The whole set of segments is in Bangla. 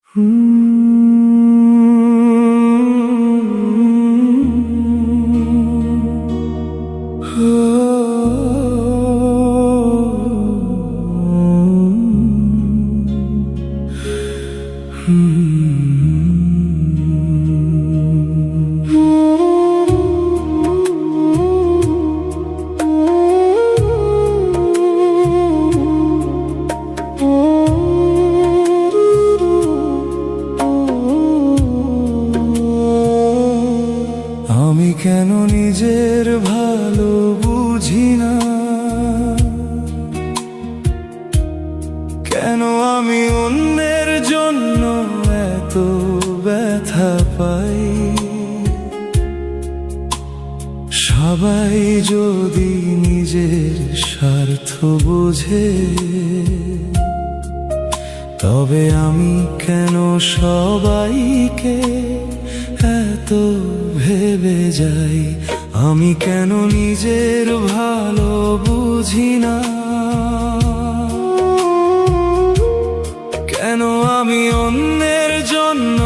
আমি কেন নিজের ভালো বুঝি না, কেন আমি অন্যের জন্য এত ব্যথা পাই। সবাই যদি নিজের স্বার্থ বোঝে, তবে আমি কেন সবাইকে এত ভেবে যাই। আমি কেন নিজের ভালো বুঝি না, কেন আমি অন্যের জন্য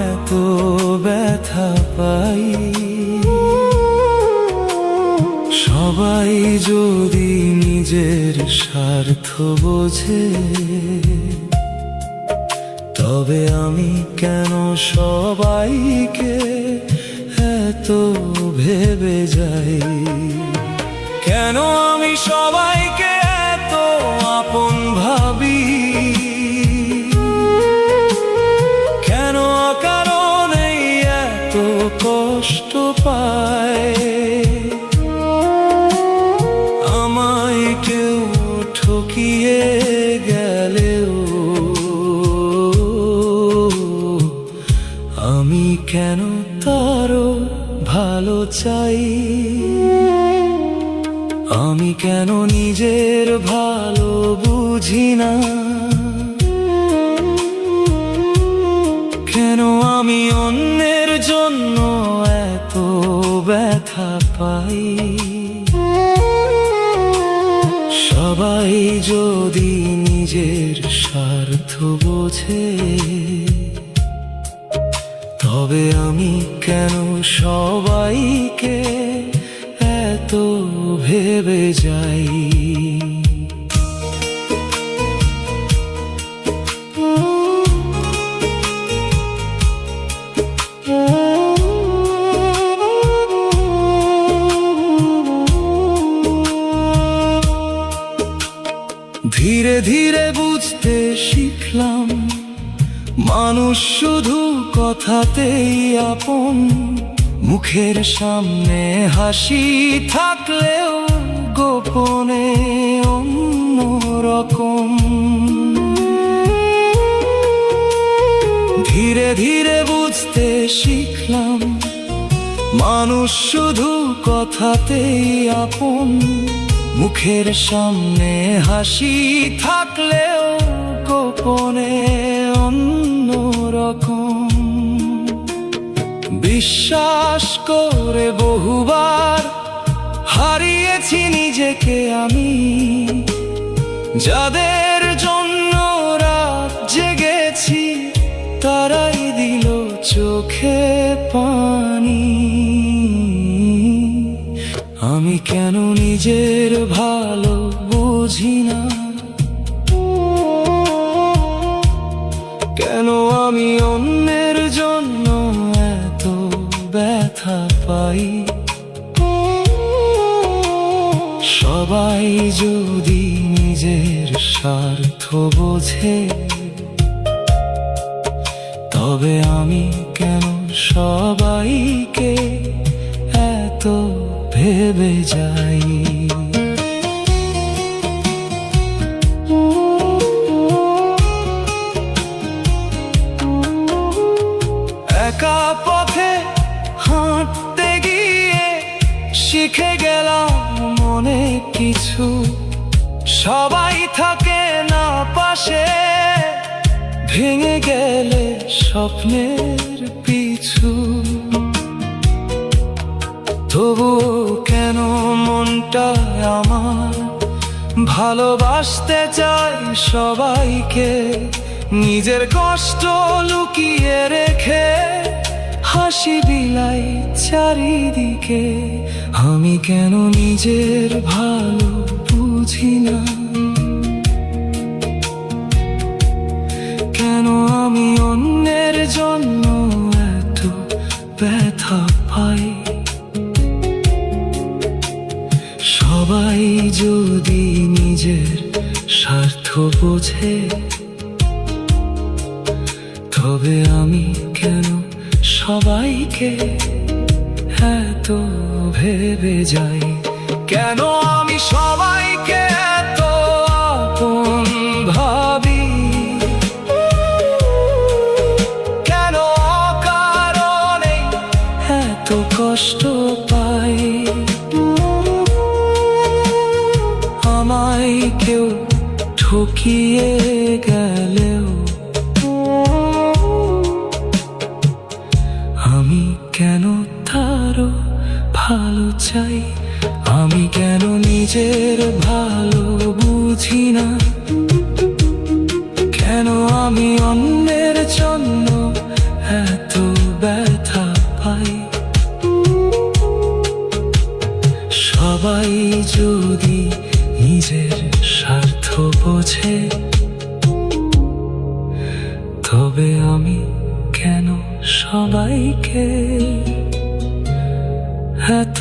এত ব্যথা পাই। সবাই যদি নিজের স্বার্থ বোঝে, তবে আমি কেন সবাইকে এত ভেবে যাই। কেন আমি সবাইকে এত আপন ভাবি, কেন অকারণেই এত কষ্ট পায়। আমায় কেউ ঠকিয়ে গেলেও আমি কেন তারও ভালো চাই। আমি কেন নিজের ভালো বুঝি না, কেন আমি অন্যের জন্য এত ব্যথা পাই। সবাই যদি নিজের স্বার্থ বোঝে, তবে আমি কেন সবাইকে এত ভেবে যাই। ধীরে ধীরে বুঝতে শিখলাম, মানুষ শুধু কথাতেই আপন। মুখের সামনে হাসি থাকলেও গোপনে অন্য রকম। ধীরে ধীরে বুঝতে শিখলাম, মানুষ শুধু কথাতেই আপন। মুখের সামনে হাসি থাকলেও গোপনে অন্য রকম। বিশ্বাস করে বহুবার হারিয়েছি নিজেকে আমি, যাদের জন্য রাত জেগেছি তারাই দিল চোখে পানি। আমি কেন নিজের ভালো বুঝি না, কেন আমি অন্যের জন্য এত ব্যথা পাই। সবাই যদি নিজের স্বার্থ বোঝে, তবে আমি কেন সবাইকে এত ভেবে যাই। একা পথে হাঁটতে গিয়ে শিখে গেলাম অনেক কিছু। সবাই থাকে না পাশে, ভেঙে গেলে স্বপ্নের পিছু। তবুও কেন মনটা আমার ভালোবাসতে চাই সবাইকে, নিজের কষ্ট লুকিয়ে রেখে হাসি বিলাই চারিদিকে। আমি কেন নিজের ভালো বুঝি না, কেন আমি অন্যের জন্য এত ব্যথা পাই। সবাই যদি নিজের স্বার্থ বোঝে, তবে আমি কেন সবাইকে এত ভেবে যাই। কেন আমি সবাইকে এত আপন ভাবি, কেন অকারণে এত কষ্ট পাই। আমায় কেউ ঠকিয়ে গেলেও আমি কেন তারও ভালো চাই। আমি কেন নিজের ভালো বুঝি না, কেন আমি অন্যের জন্য এত ব্যথা পাই। সবাই যদি নিজের স্বার্থ বোঝে, তবে আমি কেন সবাইকে এত